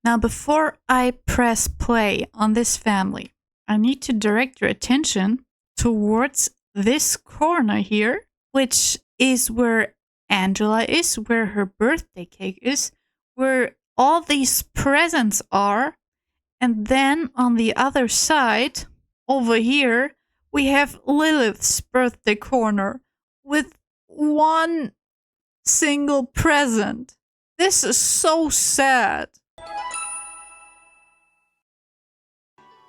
Now, before I press play on this family, I need to direct your attention towards this corner here, which is where Angela is, where her birthday cake is, where all these presents are. And then on the other side, over here, we have Lilith's birthday corner with one single present. This is so sad.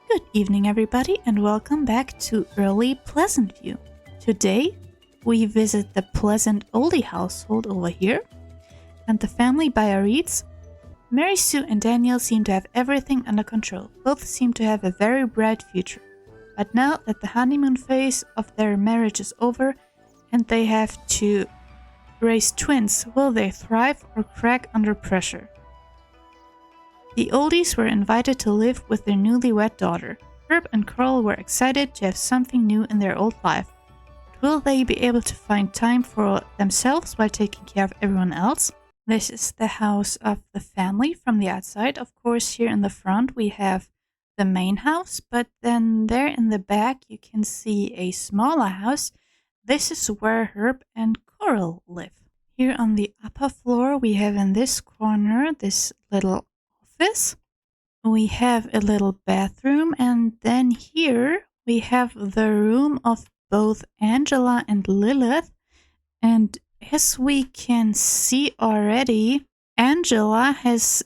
Good evening, everybody, and welcome back to early Pleasantview. Today, we visit the Pleasant-Oldie household over here, and the family bio reads, Mary Sue and Daniel seem to have everything under control. Both seem to have a very bright future. But now that the honeymoon phase of their marriage is over and they have to raise twins, will they thrive or crack under pressure? The Oldies were invited to live with their newlywed daughter. Herb and Coral were excited to have something new in their old life. But will they be able to find time for themselves while taking care of everyone else? This is the house of the family from the outside. Of course, here in the front we have the main house, but then there in the back you can see a smaller house. This is where Herb and Coral live. Here on the upper floor we have in this corner this little office. We have a little bathroom, and then here we have the room of both Angela and Lilith. And as we can see already, Angela has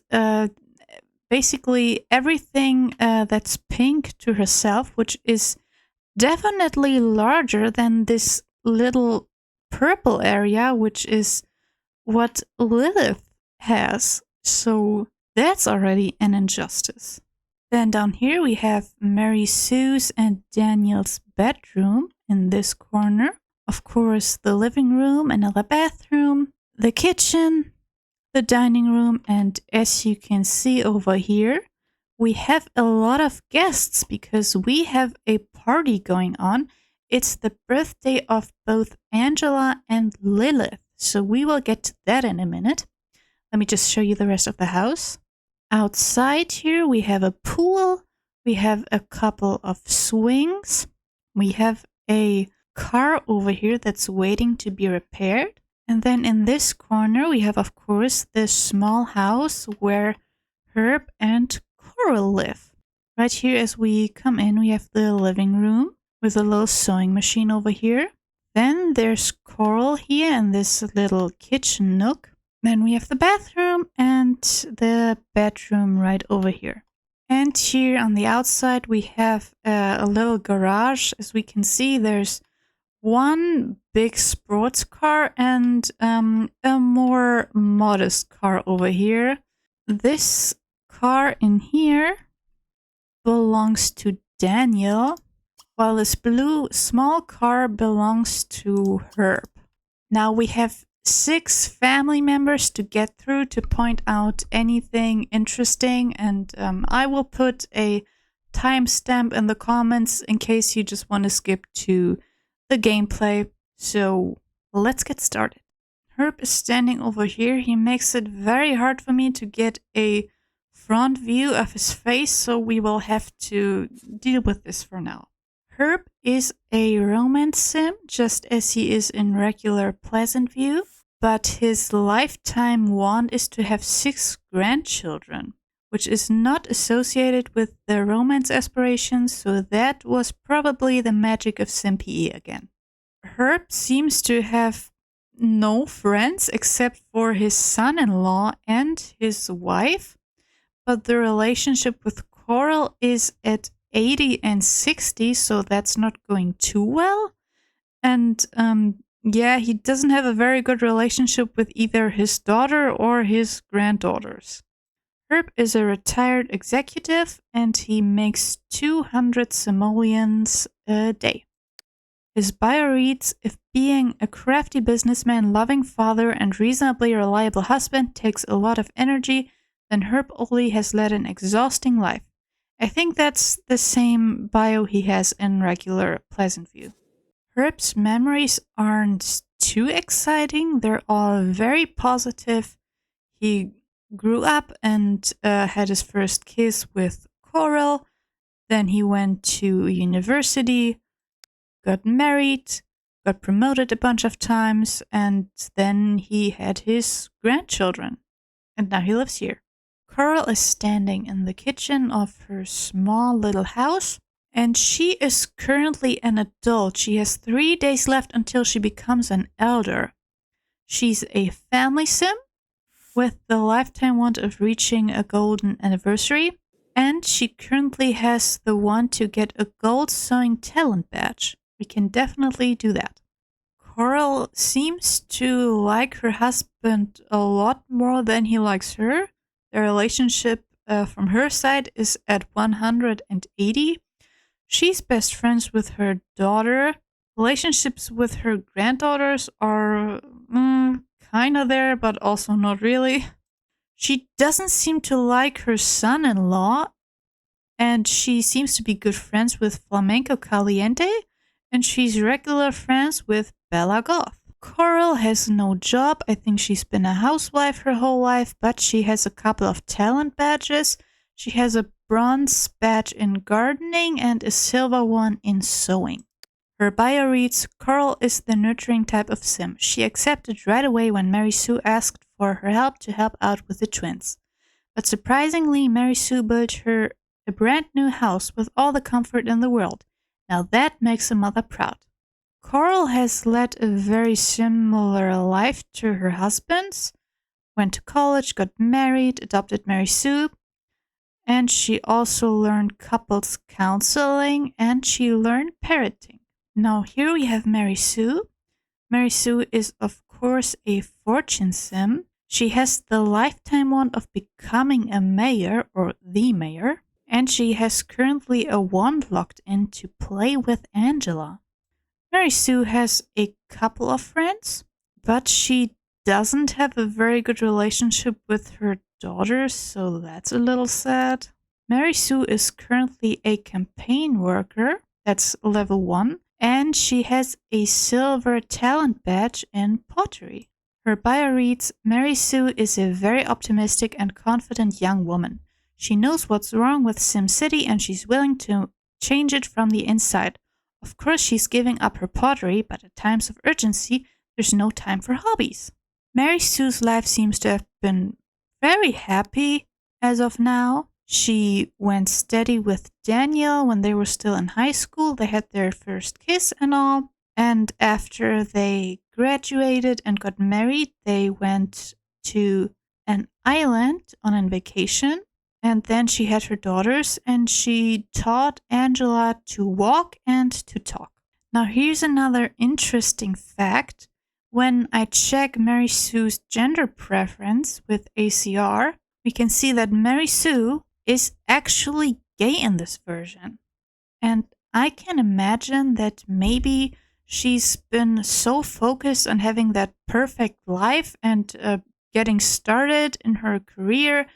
basically everything that's pink to herself, which is definitely larger than this little purple area, which is what Lilith has. So that's already an injustice. Then down here we have Mary Sue's and Daniel's bedroom in this corner. Of course, the living room, another bathroom, the kitchen, the dining room, and as you can see over here, we have a lot of guests because we have a party going on. It's the birthday of both Angela and Lilith, so we will get to that in a minute. Let me just show you the rest of the house. Outside here, we have a pool, we have a couple of swings, we have a car over here that's waiting to be repaired. And then in this corner we have, of course, this small house where Herb and Coral live. Right here as we come in we have the living room with a little sewing machine over here. Then there's Coral here in this little kitchen nook. Then we have the bathroom and the bedroom right over here. And here on the outside we have a little garage. As we can see, there's one big sports car and a more modest car over here. This car in here belongs to Daniel, while this blue small car belongs to Herb. Now we have 6 family members to get through to point out anything interesting, and I will put a timestamp in the comments in case you just want to skip to the gameplay. So let's get started. Herb is standing over here. He makes it very hard for me to get a front view of his face, so we will have to deal with this for now. Herb is a romance sim, just as he is in regular Pleasantview, but his lifetime want is to have 6 grandchildren, which is not associated with the romance aspirations, so that was probably the magic of SimPE again. Herb seems to have no friends except for his son-in-law and his wife, but the relationship with Coral is at 80 and 60, so that's not going too well. And yeah, he doesn't have a very good relationship with either his daughter or his granddaughters. Herb is a retired executive and he makes 200 simoleons a day. His bio reads, if being a crafty businessman, loving father, and reasonably reliable husband takes a lot of energy, then Herb Oldie has led an exhausting life. I think that's the same bio he has in regular Pleasantview. Herb's memories aren't too exciting. They're all very positive. He grew up and had his first kiss with Coral. Then he went to university, got married, got promoted a bunch of times, and then he had his grandchildren. And now he lives here. Coral is standing in the kitchen of her small little house, and she is currently an adult. She has 3 days left until she becomes an elder. She's a family sim with the lifetime want of reaching a golden anniversary, and she currently has the want to get a gold sewing talent badge. We can definitely do that. Coral seems to like her husband a lot more than he likes her. The relationship from her side is at 180. She's best friends with her daughter. Relationships with her granddaughters are kind of there, but also not really. She doesn't seem to like her son-in-law, and she seems to be good friends with Flamenco Caliente, and she's regular friends with Bella Goth. Coral has no job. I think she's been a housewife her whole life, but she has a couple of talent badges. She has a bronze badge in gardening and a silver one in sewing. Her bio reads, Coral is the nurturing type of sim. She accepted right away when Mary Sue asked for her help to help out with the twins. But surprisingly, Mary Sue built her a brand new house with all the comfort in the world. Now that makes a mother proud. Coral has led a very similar life to her husband's. Went to college, got married, adopted Mary Sue, and she also learned couples counseling and she learned parroting. Now here we have Mary Sue. Mary Sue is of course a fortune sim. She has the lifetime want of becoming a mayor or the mayor, and she has currently a wand locked in to play with Angela. Mary Sue has a couple of friends, but she doesn't have a very good relationship with her daughter, so that's a little sad. Mary Sue is currently a campaign worker, that's level 1, and she has a silver talent badge in pottery. Her bio reads, Mary Sue is a very optimistic and confident young woman. She knows what's wrong with SimCity and she's willing to change it from the inside. Of course, she's giving up her pottery, but at times of urgency, there's no time for hobbies. Mary Sue's life seems to have been very happy as of now. She went steady with Daniel when they were still in high school. They had their first kiss and all. And after they graduated and got married, they went to an island on a vacation. And then she had her daughters and she taught Angela to walk and to talk. Now here's another interesting fact. When I check Mary Sue's gender preference with ACR, we can see that Mary Sue is actually gay in this version. And I can imagine that maybe she's been so focused on having that perfect life and getting started in her career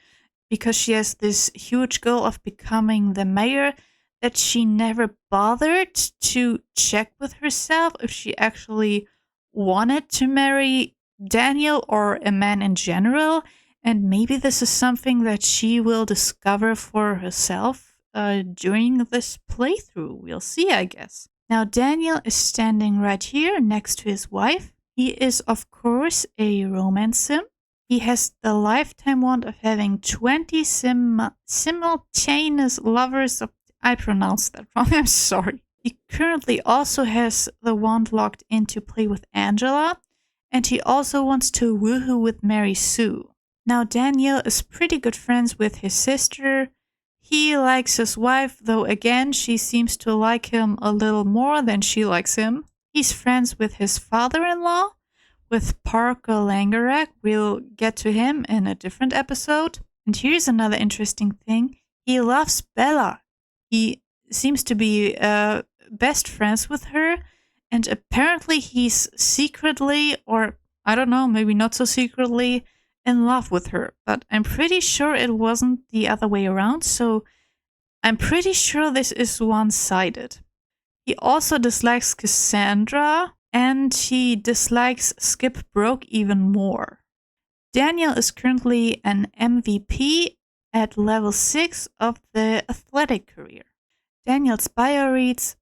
because she has this huge goal of becoming the mayor that she never bothered to check with herself if she actually wanted to marry Daniel or a man in general. And maybe this is something that she will discover for herself during this playthrough. We'll see, I guess. Now, Daniel is standing right here next to his wife. He is, of course, a romance sim. He has the lifetime want of having 20 simultaneous lovers. I pronounced that wrong, I'm sorry. He currently also has the wand locked in to play with Angela, and he also wants to woohoo with Mary Sue. Now, Daniel is pretty good friends with his sister. He likes his wife, though again, she seems to like him a little more than she likes him. He's friends with his father-in-law, with Parker Langerak. We'll get to him in a different episode. And here's another interesting thing. He loves Bella. He seems to be best friends with her. And apparently he's secretly, or I don't know, maybe not so secretly, in love with her. But I'm pretty sure it wasn't the other way around. So I'm pretty sure this is one-sided. He also dislikes Cassandra. And he dislikes Skip Broke even more. Daniel is currently an MVP at level 6 of the athletic career. Daniel's bio reads,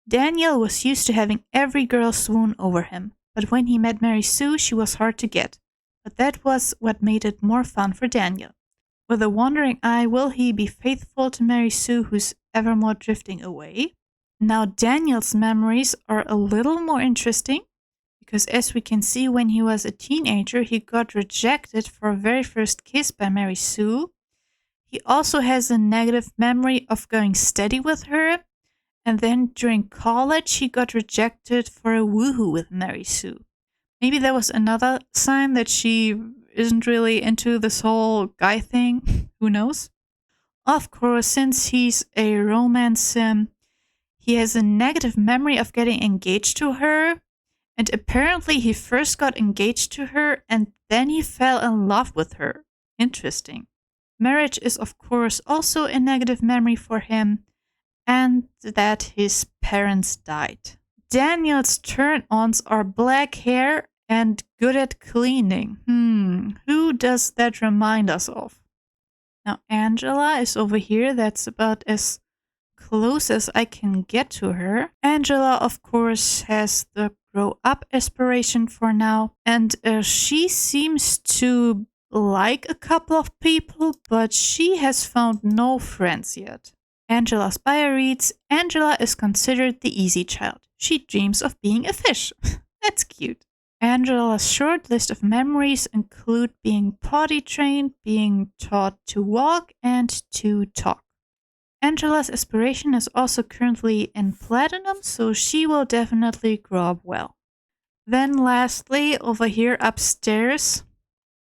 Daniel was used to having every girl swoon over him, but when he met Mary Sue, she was hard to get. But that was what made it more fun for Daniel. With a wondering eye, will he be faithful to Mary Sue, who's evermore drifting away? Now Daniel's memories are a little more interesting, because as we can see, when he was a teenager, he got rejected for a very first kiss by Mary Sue. He also has a negative memory of going steady with her, and then during college, he got rejected for a woohoo with Mary Sue. Maybe that was another sign that she isn't really into this whole guy thing. Who knows? Of course, since he's a romance sim, he has a negative memory of getting engaged to her. And apparently he first got engaged to her and then he fell in love with her. Interesting. Marriage is of course also a negative memory for him, and that his parents died. Daniel's turn-ons are black hair and good at cleaning. Who does that remind us of? Now Angela is over here. That's about as close as I can get to her. Angela, of course, has the grow up aspiration for now, and she seems to like a couple of people, but she has found no friends yet. Angela's bio reads, Angela is considered the easy child. She dreams of being a fish. That's cute. Angela's short list of memories include being potty trained, being taught to walk, and to talk. Angela's aspiration is also currently in platinum, so she will definitely grow up well. Then lastly, over here upstairs,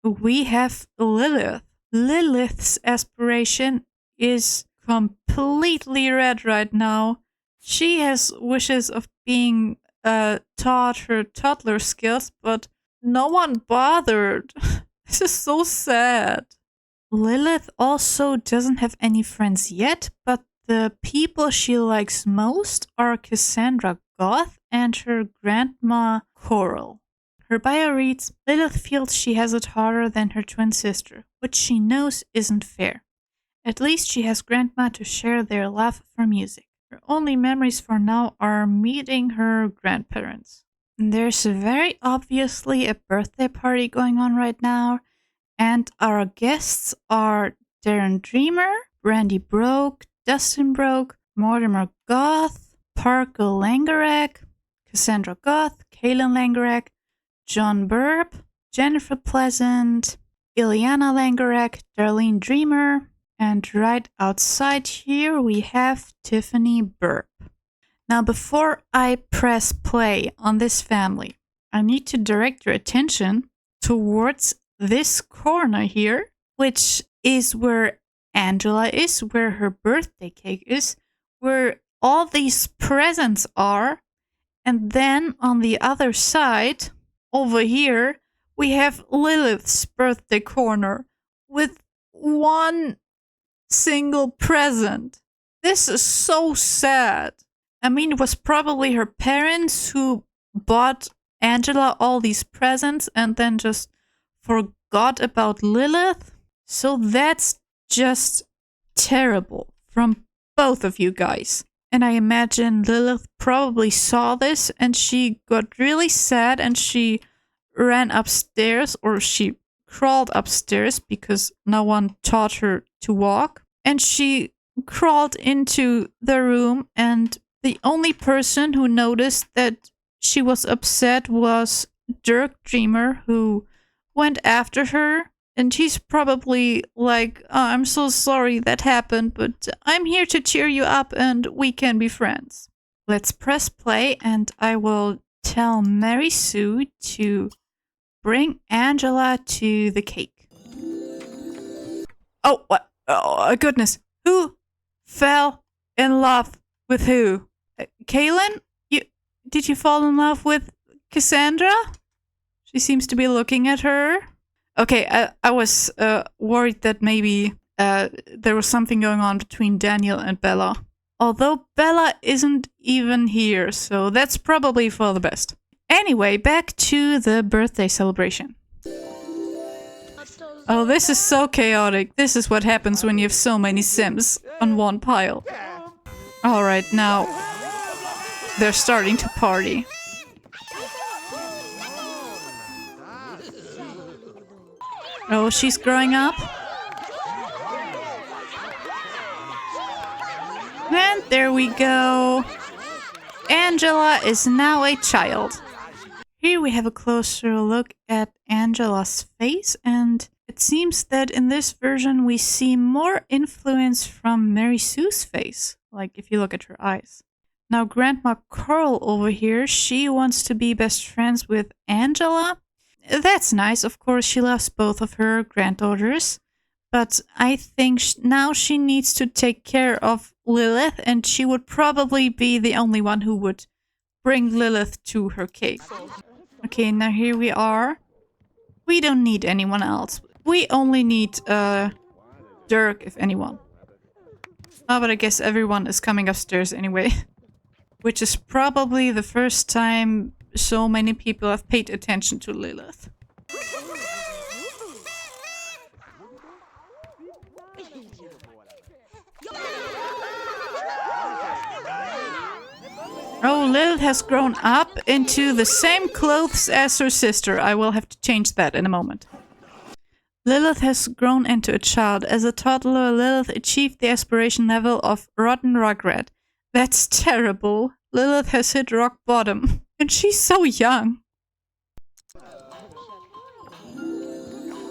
we have Lilith. Lilith's aspiration is completely red right now. She has wishes of being taught her toddler skills, but no one bothered. This is so sad. Lilith also doesn't have any friends yet, but the people she likes most are Cassandra Goth and her grandma Coral. Her bio reads, Lilith feels she has it harder than her twin sister, which she knows isn't fair. At least she has grandma to share their love for music. Her only memories for now are meeting her grandparents. There's very obviously a birthday party going on right now, and our guests are Darren Dreamer, Brandy Broke, Dustin Broke, Mortimer Goth, Parker Langerak, Cassandra Goth, Kaylin Langerak, John Burp, Jennifer Pleasant, Ileana Langerak, Darlene Dreamer, and right outside here we have Tiffany Burp. Now before I press play on this family, I need to direct your attention towards this corner here, which is where Angela is, where her birthday cake is, where all these presents are. And then on the other side, over here, we have Lilith's birthday corner with one single present. This is so sad. I mean, it was probably her parents who bought Angela all these presents and then just forgot about Lilith. So that's just terrible from both of you guys. And I imagine Lilith probably saw this and she got really sad and she ran upstairs, or she crawled upstairs because no one taught her to walk. And she crawled into the room, and the only person who noticed that she was upset was Dirk Dreamer, who went after her. And he's probably like, oh, I'm so sorry that happened, but I'm here to cheer you up and we can be friends. Let's press play and I will tell Mary Sue to bring Angela to the cake. Oh, what? Oh, goodness. Who fell in love with who? Kaylin? Did you fall in love with Cassandra? She seems to be looking at her. Okay, I was worried that maybe there was something going on between Daniel and Bella. Although Bella isn't even here, so that's probably for the best. Anyway, back to the birthday celebration. Oh, this is so chaotic. This is what happens when you have so many Sims on one pile. Alright, now they're starting to party. Oh, she's growing up. And there we go. Angela is now a child. Here we have a closer look at Angela's face, and it seems that in this version we see more influence from Mary Sue's face, like if you look at her eyes. Now Grandma Coral over here, she wants to be best friends with Angela. That's nice, of course she loves both of her granddaughters, but I think now she needs to take care of Lilith, and she would probably be the only one who would bring Lilith to her cave. Okay, now here we are. We don't need anyone else. We only need Dirk, if anyone. Oh, but I guess everyone is coming upstairs anyway. Which is probably the first time so many people have paid attention to Lilith. Oh, Lilith has grown up into the same clothes as her sister. I will have to change that in a moment. Lilith has grown into a child. As a toddler, Lilith achieved the aspiration level of Rotten Rugrat. That's terrible. Lilith has hit rock bottom. And she's so young.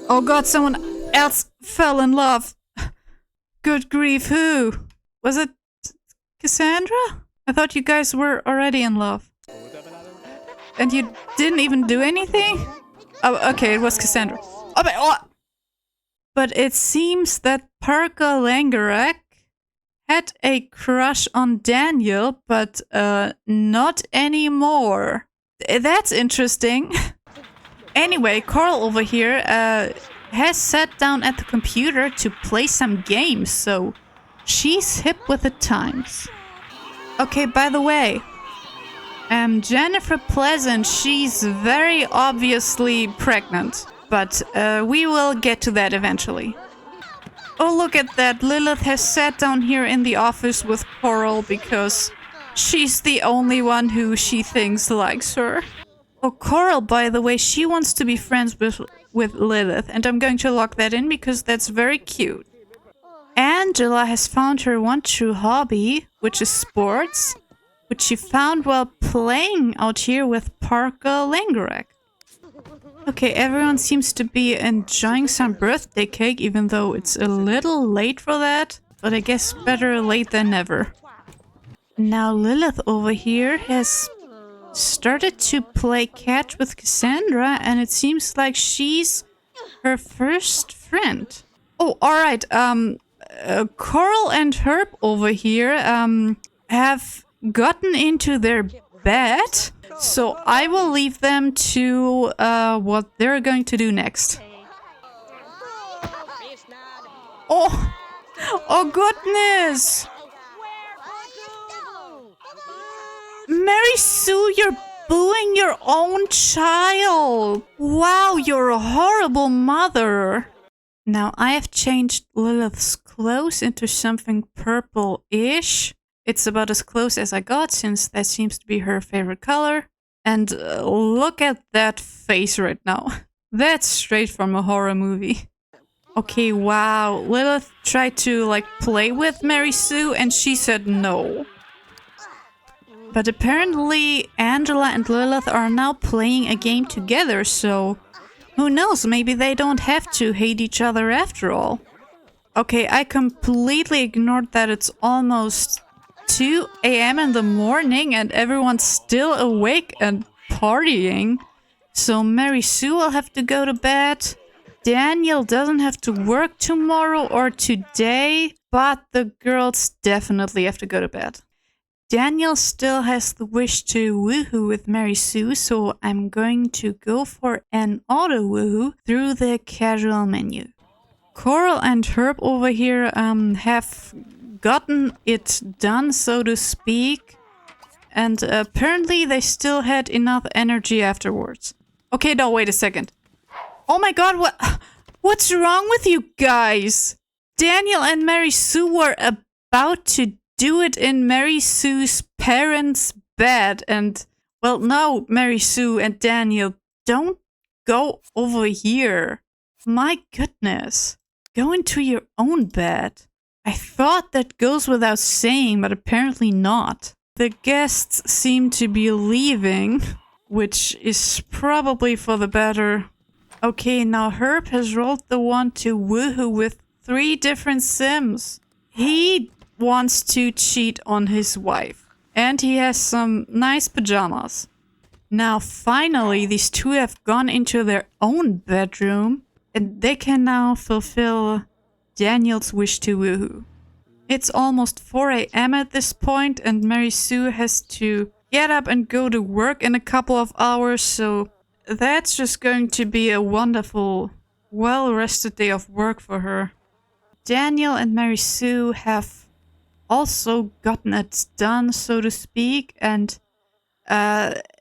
Oh god, someone else fell in love. Good grief, who? Was it Cassandra? I thought you guys were already in love. And you didn't even do anything? Oh, okay, it was Cassandra. But it seems that Parker Langerak had a crush on Daniel, but not anymore. That's interesting. Anyway, Coral over here has sat down at the computer to play some games, so she's hip with the times. Okay, by the way, Jennifer Pleasant, she's very obviously pregnant, but we will get to that eventually. Oh, look at that. Lilith has sat down here in the office with Coral because she's the only one who she thinks likes her. Oh, Coral, by the way, she wants to be friends with Lilith, and I'm going to lock that in because that's very cute. Angela has found her one true hobby, which is sports, which she found while playing out here with Parker Langerak. Okay, everyone seems to be enjoying some birthday cake, even though it's a little late for that, but I guess better late than never. Now Lilith over here has started to play catch with Cassandra, and it seems like she's her first friend. Oh, alright, Coral and Herb over here have gotten into their bed, so I will leave them to what they're going to do next. Oh goodness! Mary Sue, you're booing your own child! Wow, you're a horrible mother! Now I have changed Lilith's clothes into something purple-ish. It's about as close as I got, since that seems to be her favorite color. And look at that face right now. That's straight from a horror movie. Okay, wow. Lilith tried to, like, play with Mary Sue, and she said no. But apparently Angela and Lilith are now playing a game together, so who knows, maybe they don't have to hate each other after all. Okay, I completely ignored that it's almost 2 a.m. in the morning and everyone's still awake and partying. So Mary Sue will have to go to bed. Daniel doesn't have to work tomorrow or today, but the girls definitely have to go to bed. Daniel still has the wish to woohoo with Mary Sue, so I'm going to go for an auto woohoo through the casual menu. Coral and Herb over here have gotten it done, so to speak, and apparently they still had enough energy afterwards. Okay, no, wait a second. Oh my god, what? What's wrong with you guys? Daniel and Mary Sue were about to do it in Mary Sue's parents' bed. And, well, no, Mary Sue and Daniel, don't go over here. My goodness. Go into your own bed. I thought that goes without saying, but apparently not. The guests seem to be leaving, which is probably for the better. Okay, now Herb has rolled the one to woohoo with 3 different sims. He wants to cheat on his wife. And he has some nice pajamas. Now finally these two have gone into their own bedroom. And they can now fulfill Daniel's wish to woohoo. It's almost 4 a.m. at this point, and Mary Sue has to get up and go to work in a couple of hours, so that's just going to be a wonderful, well-rested day of work for her. Daniel and Mary Sue have also gotten it done, so to speak, and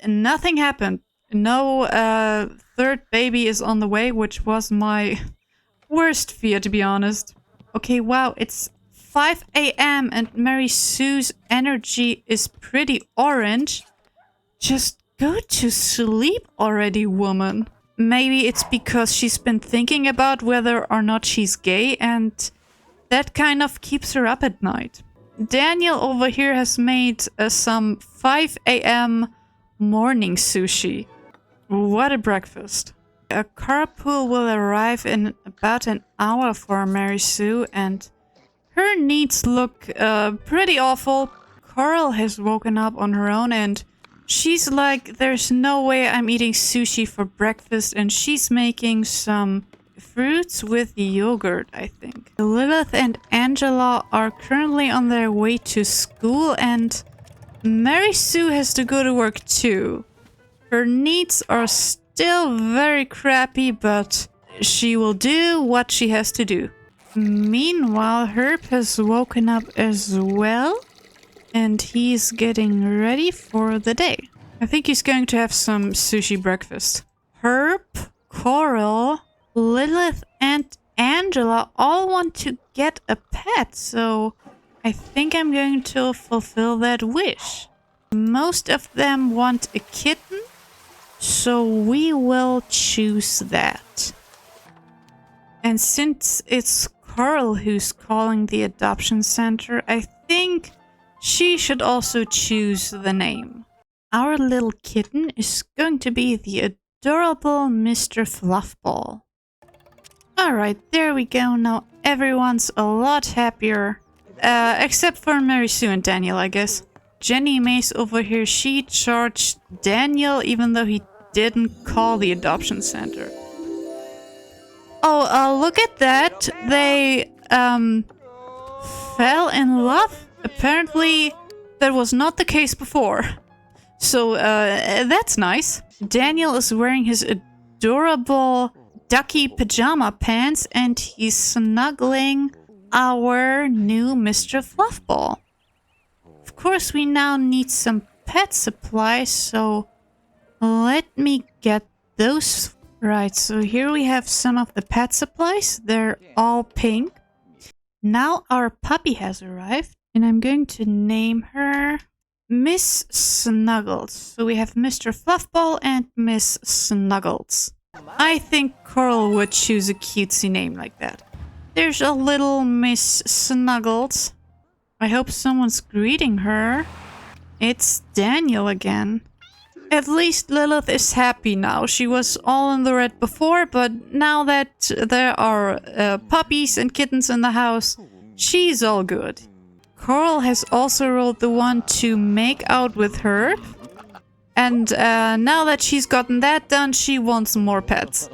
nothing happened. No third baby is on the way, which was my worst fear, to be honest. Okay, wow, it's 5 a.m. and Mary Sue's energy is pretty orange. Just go to sleep already, woman. Maybe it's because she's been thinking about whether or not she's gay, and that kind of keeps her up at night. Daniel over here has made some 5 a.m. morning sushi. What a breakfast. A carpool will arrive in about an hour for Mary Sue, and her needs look pretty awful. Coral has woken up on her own, and she's like, there's no way I'm eating sushi for breakfast, and she's making some fruits with yogurt, I think. Lilith and Angela are currently on their way to school, and Mary Sue has to go to work too. Her needs are still very crappy, but she will do what she has to do. Meanwhile, Herb has woken up as well, and he's getting ready for the day. I think he's going to have some sushi breakfast. Herb, Coral, Lilith, and Angela all want to get a pet, so I think I'm going to fulfill that wish. Most of them want a kitten, so we will choose that. And since it's Coral who's calling the adoption center, I think she should also choose the name. Our little kitten is going to be the adorable Mr. Fluffball. Alright, there we go. Now everyone's a lot happier. Except for Mary Sue and Daniel, I guess. Jenny Mace over here, she charged Daniel even though he didn't call the adoption center. Oh, look at that. They, fell in love. Apparently, that was not the case before. So, that's nice. Daniel is wearing his adorable ducky pajama pants, and he's snuggling our new Mr. Fluffball. Of course, we now need some pet supplies, so let me get those. Right, so here we have some of the pet supplies. They're all pink. Now our puppy has arrived, and I'm going to name her Miss Snuggles. So we have Mr. Fluffball and Miss Snuggles. I think Coral would choose a cutesy name like that. There's a little Miss Snuggles. I hope someone's greeting her. It's Daniel again. At least Lilith is happy now. She was all in the red before, but now that there are puppies and kittens in the house, she's all good. Coral has also rolled the one to make out with her. And now that she's gotten that done, she wants more pets.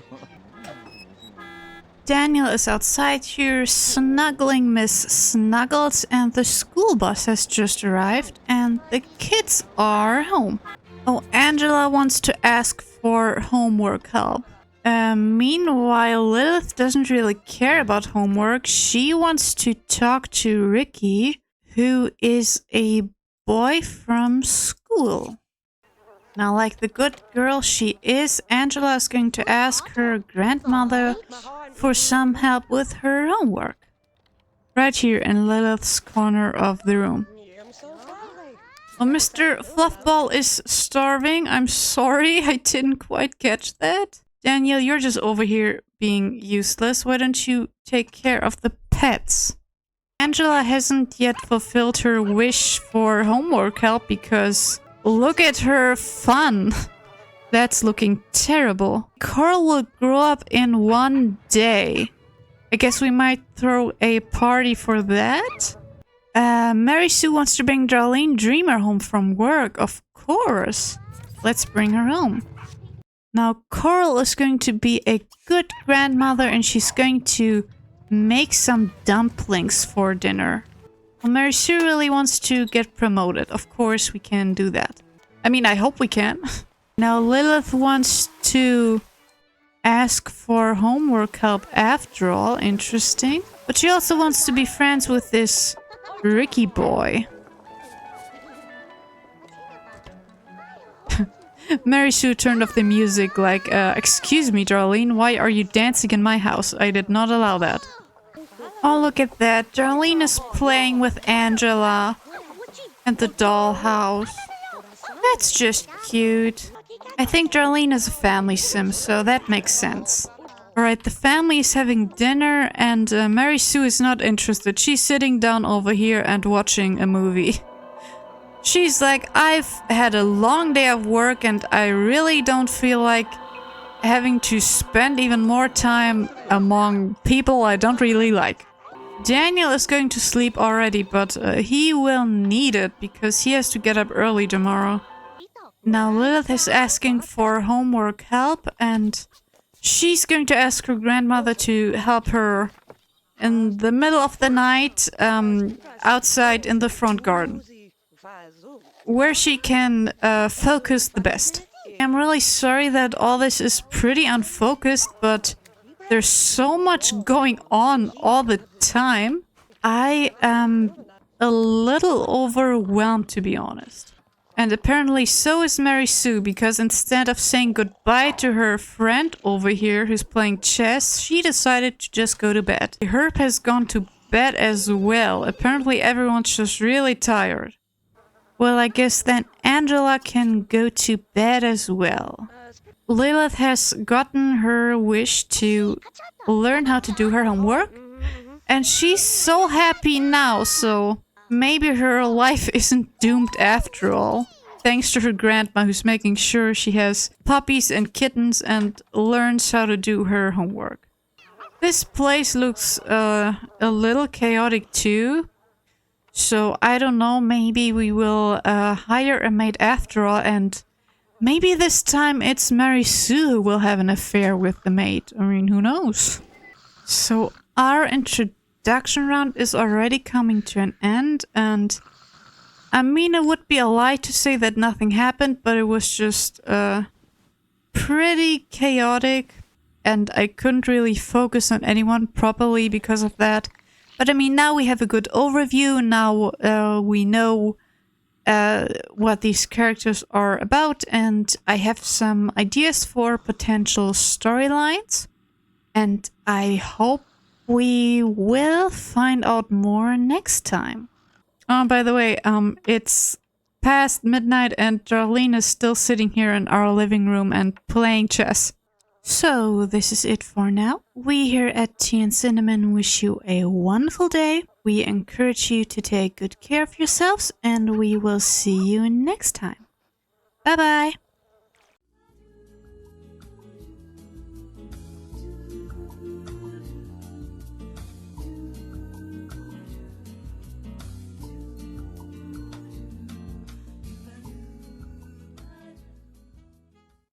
Daniel is outside here snuggling Miss Snuggles, and the school bus has just arrived, and the kids are home. Oh, Angela wants to ask for homework help. Meanwhile, Lilith doesn't really care about homework. She wants to talk to Ricky, who is a boy from school. Now, like the good girl she is, Angela is going to ask her grandmother for some help with her homework. Right here in Lilith's corner of the room. Well, Mr. Fluffball is starving. I'm sorry, I didn't quite catch that. Daniel, you're just over here being useless. Why don't you take care of the pets? Angela hasn't yet fulfilled her wish for homework help because look at her fun. That's looking terrible. Carl will grow up in 1 day. I guess we might throw a party for that. Mary Sue wants to bring Darlene Dreamer home from work. Of course. Let's bring her home. Now, Coral is going to be a good grandmother and she's going to make some dumplings for dinner. Well, Mary Sue really wants to get promoted. Of course, we can do that. I mean, I hope we can. Now, Lilith wants to ask for homework help after all. Interesting. But she also wants to be friends with this Ricky boy. Mary Sue turned off the music like, excuse me, Darlene, why are you dancing in my house? I did not allow that. Oh, look at that. Darlene is playing with Angela and the dollhouse. That's just cute. I think Darlene is a family sim, so that makes sense. Alright, the family is having dinner and Mary Sue is not interested. She's sitting down over here and watching a movie. She's like, I've had a long day of work and I really don't feel like having to spend even more time among people I don't really like. Daniel is going to sleep already, but he will need it because he has to get up early tomorrow. Now Lilith is asking for homework help and she's going to ask her grandmother to help her in the middle of the night outside in the front garden, where she can focus the best. I'm really sorry that all this is pretty unfocused, but there's so much going on all the time. I am a little overwhelmed, to be honest. And apparently so is Mary Sue, because instead of saying goodbye to her friend over here who's playing chess, she decided to just go to bed. Herb has gone to bed as well. Apparently everyone's just really tired. Well, I guess then Angela can go to bed as well. Lilith has gotten her wish to learn how to do her homework. And she's so happy now, so maybe her life isn't doomed after all. Thanks to her grandma who's making sure she has puppies and kittens and learns how to do her homework. This place looks a little chaotic too. So I don't know, maybe we will hire a maid after all, and maybe this time it's Mary Sue who will have an affair with the maid. I mean, who knows? So our introduction round is already coming to an end, and I mean, it would be a lie to say that nothing happened, but it was just pretty chaotic, and I couldn't really focus on anyone properly because of that. But I mean, now we have a good overview. Now we know what these characters are about, and I have some ideas for potential storylines. And I hope we will find out more next time. Oh, by the way, it's past midnight and Darlene is still sitting here in our living room and playing chess. So, this is it for now. We here at Tea and Cinnamon wish you a wonderful day. We encourage you to take good care of yourselves, and we will see you next time. Bye bye!